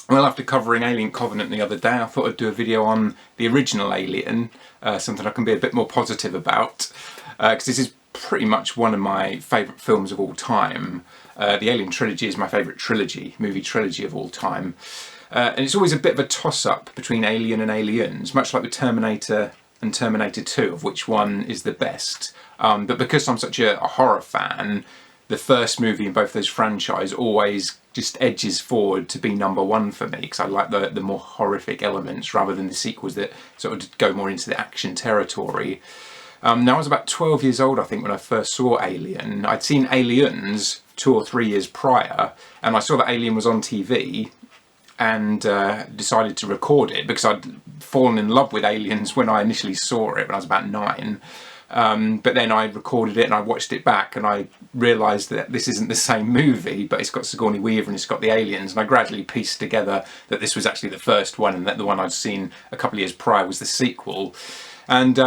Well, after covering Alien Covenant the other day, I thought I'd do a video on the original Alien, something I can be a bit more positive about, because this is pretty much one of my favourite films of all time. The Alien trilogy is my favourite movie trilogy of all time. And it's always a bit of a toss-up between Alien and Aliens, much like with Terminator and Terminator 2, of which one is the best. But because I'm such a horror fan, the first movie in both those franchises always just edges forward to be number one for me, because I like the more horrific elements rather than the sequels that sort of go more into the action territory. Now, I was about 12 years old, I think, when I first saw Alien. I'd seen Aliens 2 or 3 years prior, and I saw that Alien was on TV, and decided to record it because I'd fallen in love with Aliens when I initially saw it when I was about 9. But then I recorded it and I watched it back, and I realised that this isn't the same movie, but it's got Sigourney Weaver and it's got the aliens, and I gradually pieced together that this was actually the first one and that the one I'd seen a couple of years prior was the sequel. And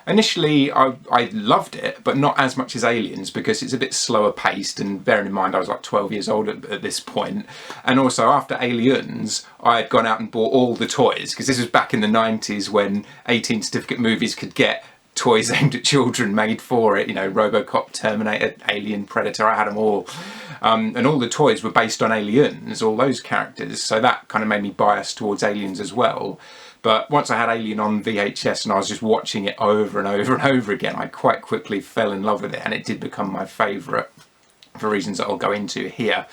initially I loved it, but not as much as Aliens, because it's a bit slower paced, and bearing in mind I was like 12 years old at this point. And also after Aliens, I had gone out and bought all the toys, because this was back in the 90s when 18 certificate movies could get toys aimed at children made for it, you know, Robocop, Terminator, Alien, Predator, I had them all. And all the toys were based on Aliens, all those characters, so that kind of made me biased towards Aliens as well. But once I had Alien on VHS and I was just watching it over and over and over again, I quite quickly fell in love with it, and it did become my favourite for reasons that I'll go into here.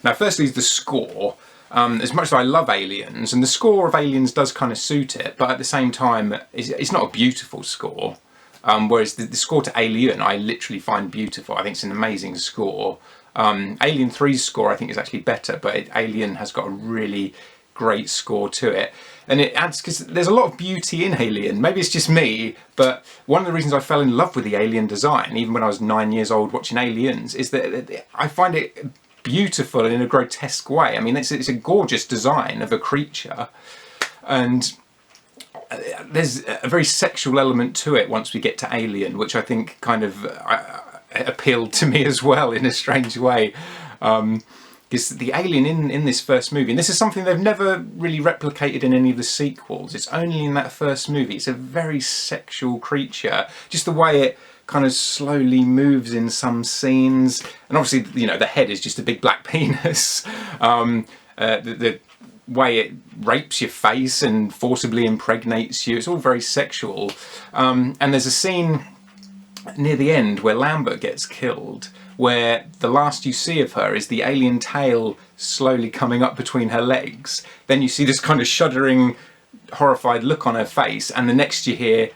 Now, firstly is the score. As much as I love Aliens, and the score of Aliens does kind of suit it, but at the same time, it's not a beautiful score. Whereas the score to Alien, I literally find beautiful. I think it's an amazing score. Alien 3's score, I think, is actually better, but Alien has got a really great score to it. And it adds, because there's a lot of beauty in Alien. Maybe it's just me, but one of the reasons I fell in love with the Alien design, even when I was 9 years old watching Aliens, is that I find it beautiful in a grotesque way. I mean, it's a gorgeous design of a creature, and there's a very sexual element to it once we get to Alien, which I think kind of appealed to me as well in a strange way. Because the alien in this first movie, and this is something they've never really replicated in any of the sequels, it's only in that first movie, it's a very sexual creature. Just the way it kind of slowly moves in some scenes, and obviously, you know, the head is just a big black penis. The way it rapes your face and forcibly impregnates you, it's all very sexual. And there's a scene near the end where Lambert gets killed, where the last you see of her is the alien tail slowly coming up between her legs. Then you see this kind of shuddering, horrified look on her face, and the next you hear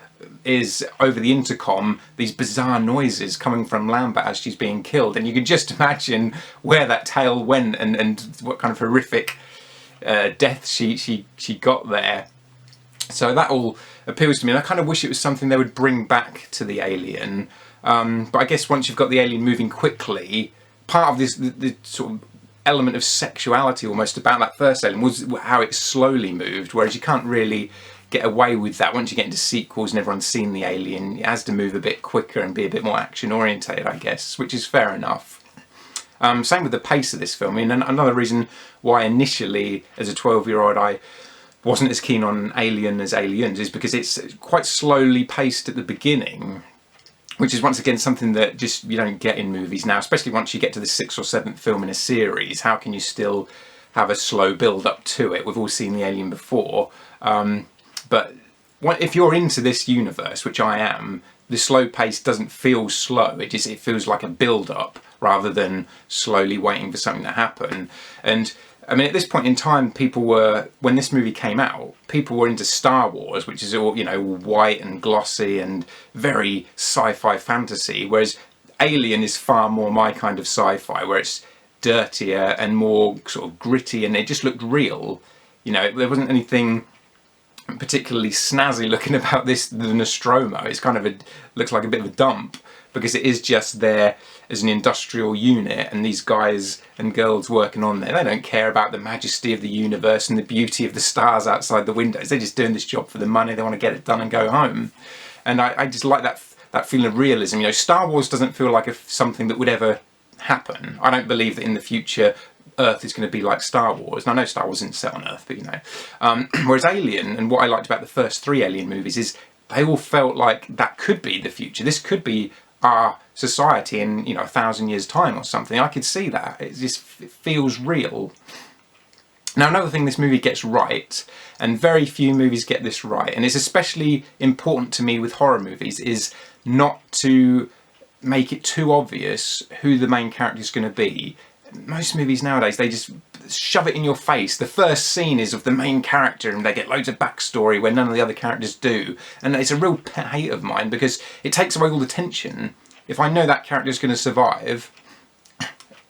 is, over the intercom, these bizarre noises coming from Lambert as she's being killed. And you can just imagine where that tail went and what kind of horrific death she got there. So that all appeals to me, and I kind of wish it was something they would bring back to the Alien. But I guess once you've got the alien moving quickly, part of this the sort of element of sexuality almost about that first Alien was how it slowly moved, whereas you can't really get away with that once you get into sequels and everyone's seen the alien. It has to move a bit quicker and be a bit more action orientated, I guess, which is fair enough. Same with the pace of this film. I mean, another reason why initially as a 12-year-old I wasn't as keen on Alien as Aliens is because it's quite slowly paced at the beginning, which is once again something that just you don't get in movies now, especially once you get to the 6th or 7th film in a series. How can you still have a slow build up to it? We've all seen the Alien before, but if you're into this universe, which I am, the slow pace doesn't feel slow. It feels like a build up rather than slowly waiting for something to happen. And I mean, at this point in time, when this movie came out, people were into Star Wars, which is all, you know, white and glossy and very sci-fi fantasy, whereas Alien is far more my kind of sci-fi, where it's dirtier and more sort of gritty, and it just looked real. You know, there wasn't anything particularly snazzy looking about the Nostromo. It's kind of looks like a bit of a dump, because it is just there as an industrial unit, and these guys and girls working on there, they don't care about the majesty of the universe and the beauty of the stars outside the windows. They're just doing this job for the money. They want to get it done and go home. And I just like that feeling of realism. You know, Star Wars doesn't feel like something that would ever happen. I don't believe that in the future Earth is going to be like Star Wars. And I know Star Wars isn't set on Earth, but you know. Whereas Alien, and what I liked about the first 3 Alien movies is they all felt like that could be the future. This could be our society in, you know, 1,000 years' time or something. I could see that. It just feels real. Now, another thing this movie gets right, and very few movies get this right, and it's especially important to me with horror movies, is not to make it too obvious who the main character is going to be. Most movies nowadays, they just shove it in your face. The first scene is of the main character and they get loads of backstory where none of the other characters do. And it's a real pet hate of mine because it takes away all the tension. If I know that character is going to survive,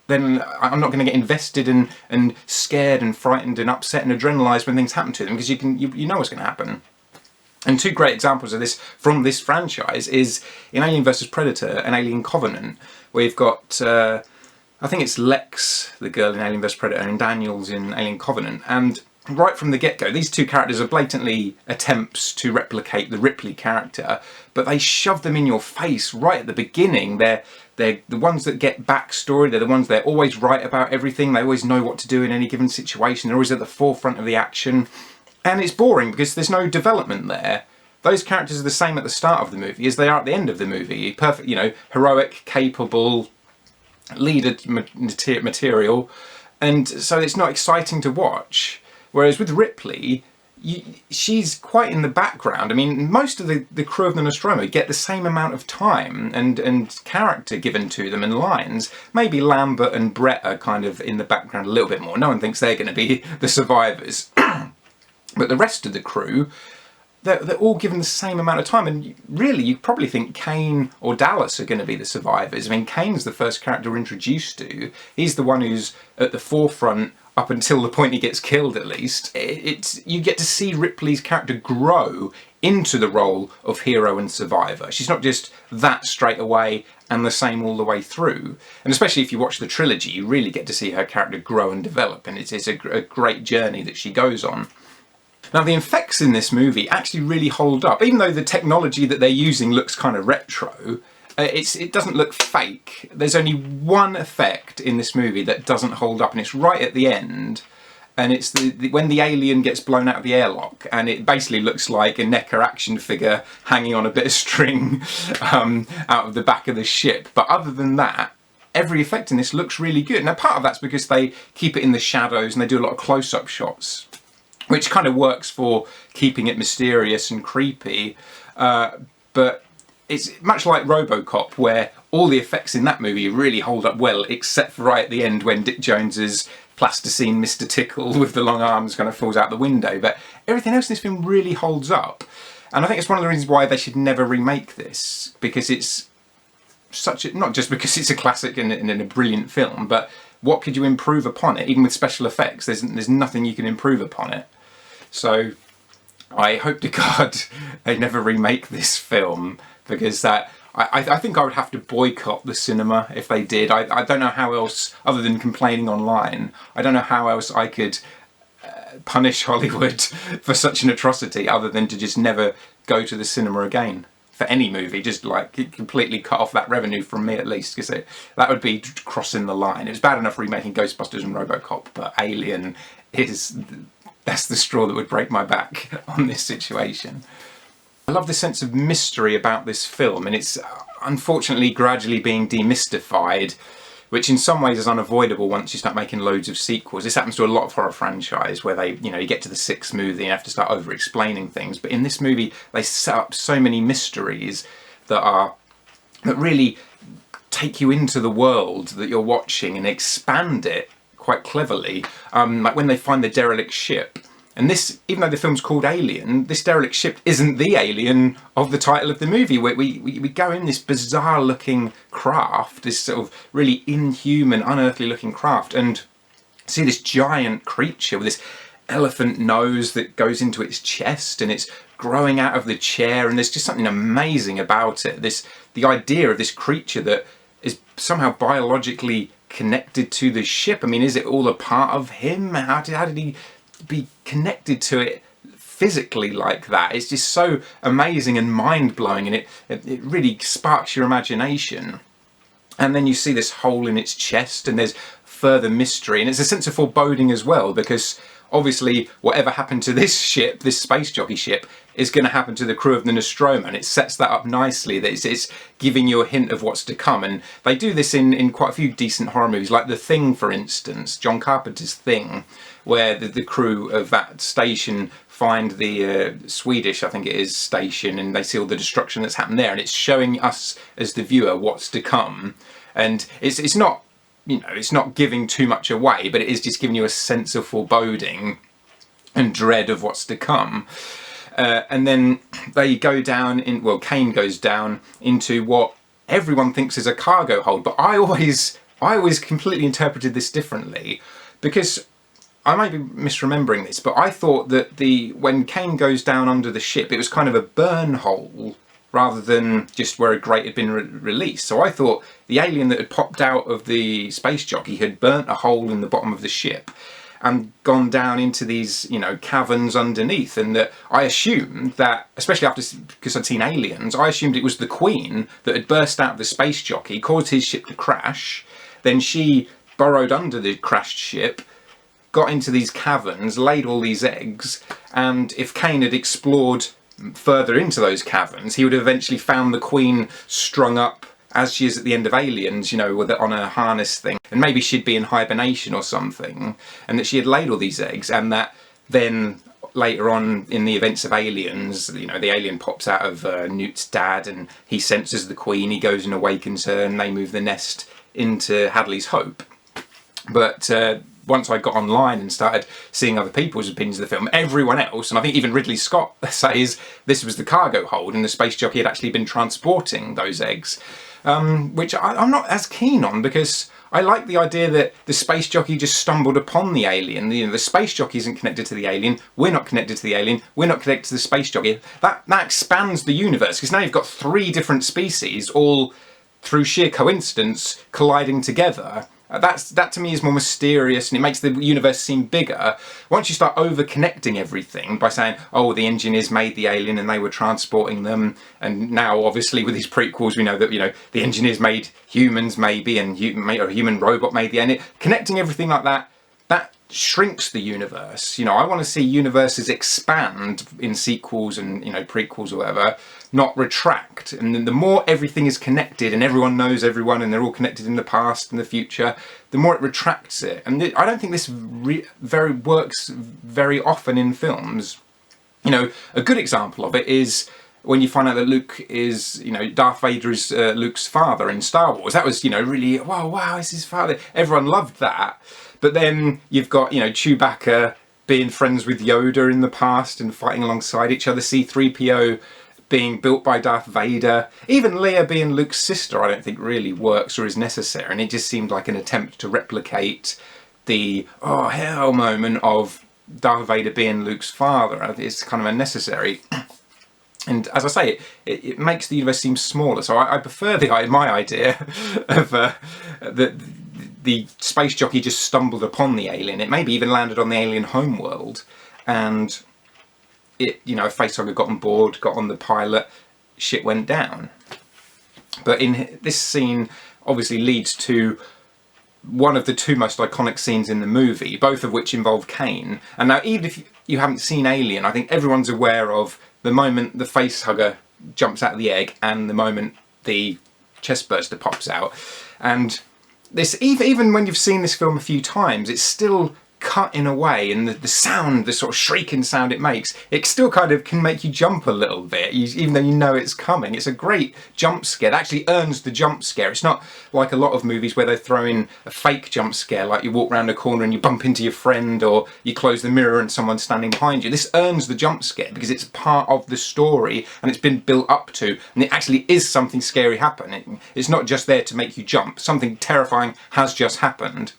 then I'm not going to get invested and scared and frightened and upset and adrenalised when things happen to them, because you know what's going to happen. And 2 great examples of this from this franchise is in Alien vs Predator and Alien Covenant, where you've got I think it's Lex, the girl in Alien vs Predator, and Daniels in Alien Covenant. And right from the get-go, these 2 characters are blatantly attempts to replicate the Ripley character, but they shove them in your face right at the beginning. They're the ones that get backstory. They're the ones that are always right about everything. They always know what to do in any given situation. They're always at the forefront of the action. And it's boring because there's no development there. Those characters are the same at the start of the movie as they are at the end of the movie. Perfect, you know, heroic, capable, leader material, and so it's not exciting to watch. Whereas with Ripley, she's quite in the background. I mean, most of the crew of the Nostromo get the same amount of time and character given to them and lines. Maybe Lambert and Brett are kind of in the background a little bit more. No one thinks they're going to be the survivors. But the rest of the crew, they're all given the same amount of time, and really you probably think Kane or Dallas are going to be the survivors. I mean, Kane's the first character we're introduced to. He's the one who's at the forefront up until the point he gets killed, at least. You get to see Ripley's character grow into the role of hero and survivor. She's not just that straight away and the same all the way through. And especially if you watch the trilogy, you really get to see her character grow and develop, and it's a great journey that she goes on. Now, the effects in this movie actually really hold up. Even though the technology that they're using looks kind of retro, it doesn't look fake. There's only one effect in this movie that doesn't hold up, and it's right at the end. And it's when the alien gets blown out of the airlock, and it basically looks like a NECA action figure hanging on a bit of string out of the back of the ship. But other than that, every effect in this looks really good. Now, part of that's because they keep it in the shadows and they do a lot of close-up shots, which kind of works for keeping it mysterious and creepy. But it's much like RoboCop, where all the effects in that movie really hold up well, except for right at the end when Dick Jones's plasticine Mr. Tickle with the long arms kind of falls out the window. But everything else in this film really holds up. And I think it's one of the reasons why they should never remake this, because it's not just because it's a classic and a brilliant film, but what could you improve upon it? Even with special effects, there's nothing you can improve upon it. So I hope to God they never remake this film, because I think I would have to boycott the cinema if they did. I don't know how else, other than complaining online, I don't know how else I could punish Hollywood for such an atrocity other than to just never go to the cinema again for any movie. Just like completely cut off that revenue from me, at least, because that would be crossing the line. It was bad enough remaking Ghostbusters and RoboCop, but Alien that's the straw that would break my back on this situation. I love the sense of mystery about this film, and it's unfortunately gradually being demystified, which in some ways is unavoidable once you start making loads of sequels. This happens to a lot of horror franchise where you get to the 6th movie and you have to start over-explaining things. But in this movie, they set up so many mysteries that really take you into the world that you're watching and expand it quite cleverly. Like when they find the derelict ship. And this, even though the film's called Alien, this derelict ship isn't the alien of the title of the movie. We go in this bizarre-looking craft, this sort of really inhuman, unearthly looking craft, and see this giant creature with this elephant nose that goes into its chest, and it's growing out of the chair, and there's just something amazing about it. The idea of this creature that is somehow biologically connected to the ship. I mean, is it all a part of him? How did he be connected to it physically like that? It's just so amazing and mind-blowing, and it really sparks your imagination. And then you see this hole in its chest, and there's further mystery, and it's a sense of foreboding as well, because obviously whatever happened to this ship, this space jockey ship, is going to happen to the crew of the Nostromo, and it sets that up nicely, that it's giving you a hint of what's to come. And they do this in quite a few decent horror movies, like The Thing, for instance, John Carpenter's Thing, where the crew of that station find the Swedish, I think it is, station, and they see all the destruction that's happened there, and it's showing us as the viewer what's to come. And it's not, you know, it's not giving too much away, but it is just giving you a sense of foreboding and dread of what's to come. And then they go down in, well, Kane goes down into what everyone thinks is a cargo hold, but I always completely interpreted this differently, because I might be misremembering this, but I thought that when Kane goes down under the ship, it was kind of a burn hole rather than just where a grate had been released. So I thought the alien that had popped out of the space jockey had burnt a hole in the bottom of the ship and gone down into these, you know, caverns underneath. And that I assumed that, especially because I'd seen Aliens, I assumed it was the Queen that had burst out of the space jockey, caused his ship to crash. Then she burrowed under the crashed ship, got into these caverns, laid all these eggs, and if Kane had explored further into those caverns, he would have eventually found the Queen strung up as she is at the end of Aliens, you know, on a harness thing, and maybe she'd be in hibernation or something, and that she had laid all these eggs, and that then later on in the events of Aliens, you know, the alien pops out of Newt's dad, and he senses the Queen, he goes and awakens her, and they move the nest into Hadley's Hope. But once I got online and started seeing other people's opinions of the film, everyone else, and I think even Ridley Scott, says this was the cargo hold and the space jockey had actually been transporting those eggs, which I'm not as keen on, because I like the idea that the space jockey just stumbled upon the alien. You know, the space jockey isn't connected to the alien, we're not connected to the alien, we're not connected to the space jockey. That expands the universe, because now you've got 3 different species all through sheer coincidence colliding together. That to me is more mysterious, and it makes the universe seem bigger. Once you start over-connecting everything by saying, oh, the engineers made the alien and they were transporting them, and now obviously with these prequels we know that, you know, the engineers made humans maybe, and a human robot made the alien. Connecting everything like that, that shrinks the universe. You know, I want to see universes expand in sequels and, you know, prequels or whatever, not retract. And then the more everything is connected and everyone knows everyone and they're all connected in the past and the future, the more it retracts it. And I don't think this works very often in films. You know, a good example of it is when you find out that Luke is, you know, Darth Vader is Luke's father in Star Wars. That was, you know, really, wow, it's his father. Everyone loved that. But then you've got, you know, Chewbacca being friends with Yoda in the past and fighting alongside each other, C-3PO being built by Darth Vader, even Leia being Luke's sister, I don't think really works or is necessary, and it just seemed like an attempt to replicate the oh hell moment of Darth Vader being Luke's father. It's kind of unnecessary. And as I say, it makes the universe seem smaller, so I prefer my idea of the space jockey just stumbled upon the alien. It maybe even landed on the alien homeworld, and it, you know, a facehugger got on board, got on the pilot, shit went down. But in this scene obviously leads to one of the 2 most iconic scenes in the movie, both of which involve Kane. And now, even if you haven't seen Alien, I think everyone's aware of the moment the facehugger jumps out of the egg and the moment the chestburster pops out. And this, even when you've seen this film a few times, it's still cut in a way, and the sound, the sort of shrieking sound it makes, it still kind of can make you jump a little bit, even though you know it's coming. It's a great jump scare. It actually earns the jump scare. It's not like a lot of movies where they throw in a fake jump scare, like you walk around a corner and you bump into your friend, or you close the mirror and someone's standing behind you. This earns the jump scare because it's part of the story and it's been built up to, and it actually is something scary happening. It's not just there to make you jump. Something terrifying has just happened.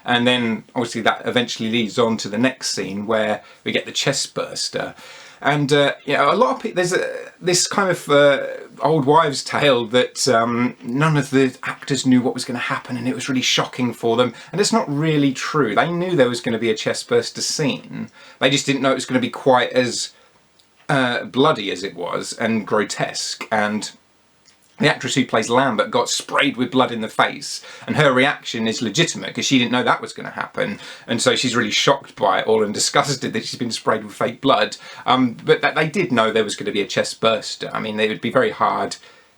And then obviously that eventually leads on to the next scene where we get the chest burster. And you know, a lot of people, there's this kind of old wives' tale that none of the actors knew what was going to happen, and it was really shocking for them. And it's not really true. They knew there was going to be a chest burster scene. They just didn't know it was going to be quite as bloody as it was, and grotesque. And the actress who plays Lambert got sprayed with blood in the face, and her reaction is legitimate because she didn't know that was going to happen, and so she's really shocked by it all and disgusted that she's been sprayed with fake blood. But that they did know there was going to be a chest burster. I mean, it would be very hard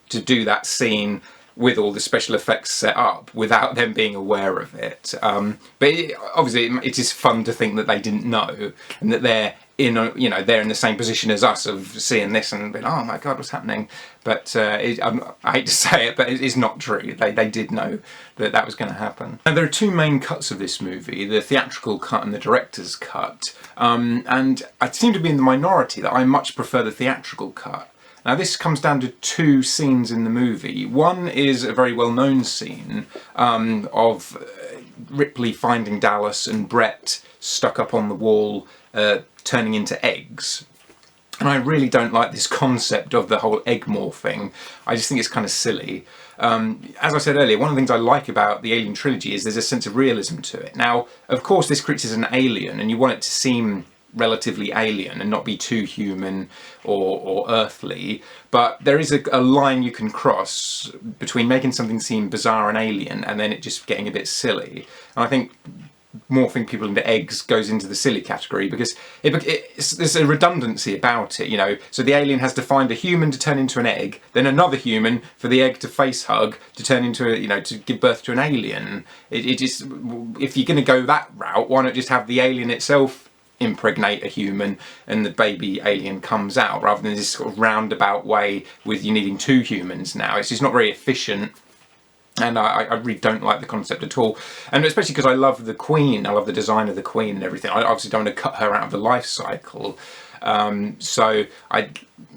to do that scene with all the special effects set up without them being aware of it. Obviously, it is fun to think that they didn't know, and that they're they're in the same position as us of seeing this and being, oh my god, what's happening? But I hate to say it, but it is not true. They did know that that was going to happen. And there are two main cuts of this movie, the theatrical cut and the director's cut. And I seem to be in the minority that I much prefer the theatrical cut. Now this comes down to two scenes in the movie. One is a very well-known scene of Ripley finding Dallas and Brett stuck up on the wall turning into eggs. And I really don't like this concept of the whole egg morphing. I just think it's kind of silly. As I said earlier, one of the things I like about the Alien trilogy is there's a sense of realism to it. Now, of course, this creature is an alien, and you want it to seem relatively alien and not be too human or earthly, but there is a line you can cross between making something seem bizarre and alien and then it just getting a bit silly. And I think morphing people into eggs goes into the silly category because there's a redundancy about it, so the alien has to find a human to turn into an egg, then another human for the egg to face hug to turn into to give birth to an alien. It just, if you're going to go that route, why not just have the alien itself impregnate a human and the baby alien comes out, rather than this sort of roundabout way with you needing two humans now. It's just not very efficient. And I really don't like the concept at all. And especially because I love the Queen, I love the design of the Queen and everything. I obviously don't want to cut her out of the life cycle. So I'm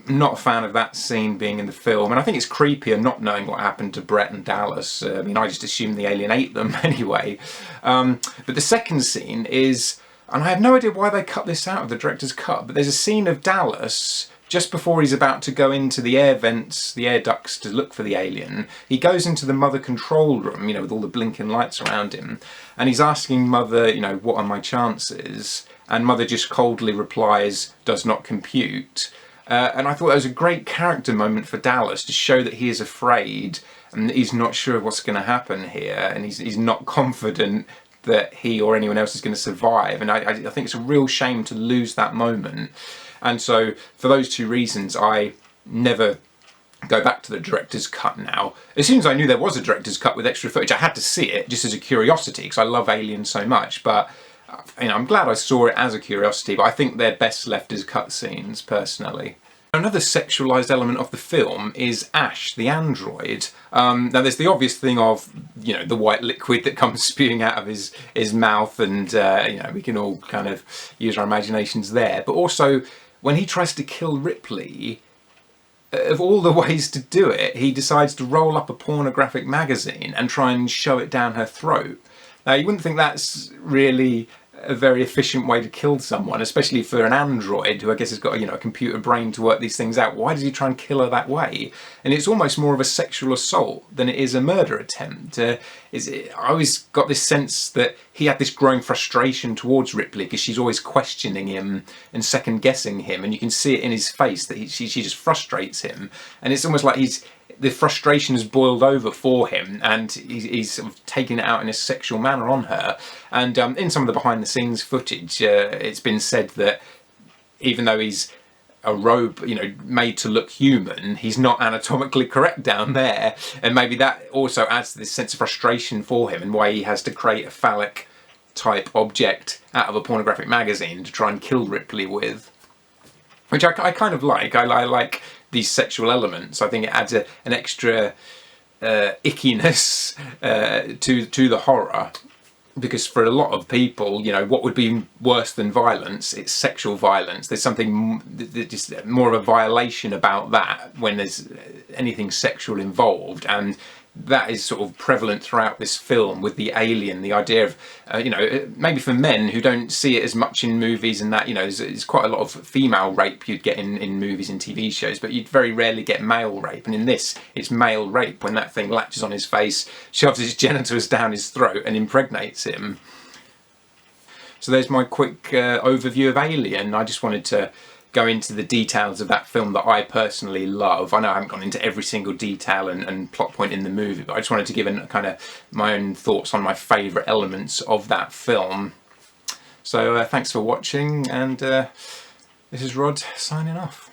not a fan of that scene being in the film. And I think it's creepier not knowing what happened to Brett and Dallas. I mean, I just assumed the alien ate them anyway. But the second scene is, and I have no idea why they cut this out of the director's cut, but there's a scene of Dallas just before he's about to go into the air vents, the air ducts to look for the alien. He goes into the Mother control room, with all the blinking lights around him, and he's asking Mother, what are my chances? And Mother just coldly replies, does not compute. And I thought that was a great character moment for Dallas to show that he is afraid and that he's not sure what's going to happen here, and he's not confident that he or anyone else is going to survive. And I think it's a real shame to lose that moment. And so for those two reasons, I never go back to the director's cut now. As soon as I knew there was a director's cut with extra footage, I had to see it just as a curiosity because I love Alien so much. But I'm glad I saw it as a curiosity, but I think they're best left as cutscenes personally. Another sexualised element of the film is Ash, the android. Now there's the obvious thing of, the white liquid that comes spewing out of his mouth, and we can all kind of use our imaginations there. But also, when he tries to kill Ripley, of all the ways to do it, he decides to roll up a pornographic magazine and try and shove it down her throat. Now you wouldn't think that's really a very efficient way to kill someone, especially for an android who I guess has got a computer brain to work these things out. Why does he try and kill her that way? And it's almost more of a sexual assault than it is a murder attempt. I always got this sense that he had this growing frustration towards Ripley because she's always questioning him and second guessing him, and you can see it in his face that she just frustrates him, and it's almost like the frustration has boiled over for him, and he's sort of taking it out in a sexual manner on her. And in some of the behind-the-scenes footage, it's been said that even though he's a robot, made to look human, he's not anatomically correct down there, and maybe that also adds to this sense of frustration for him and why he has to create a phallic-type object out of a pornographic magazine to try and kill Ripley with. Which I kind of like. I like these sexual elements. I think it adds an extra ickiness to the horror, because for a lot of people, what would be worse than violence? It's sexual violence. There's something just more of a violation about that when there's anything sexual involved, and that is sort of prevalent throughout this film with the alien. The idea of, maybe for men who don't see it as much in movies and that, there's quite a lot of female rape you'd get in movies and TV shows, but you'd very rarely get male rape. And in this, it's male rape when that thing latches on his face, shoves his genitals down his throat and impregnates him. So there's my quick overview of Alien. I just wanted to go into the details of that film that I personally love. I know I haven't gone into every single detail and plot point in the movie, but I just wanted to give kind of my own thoughts on my favourite elements of that film. So thanks for watching, and this is Rod signing off.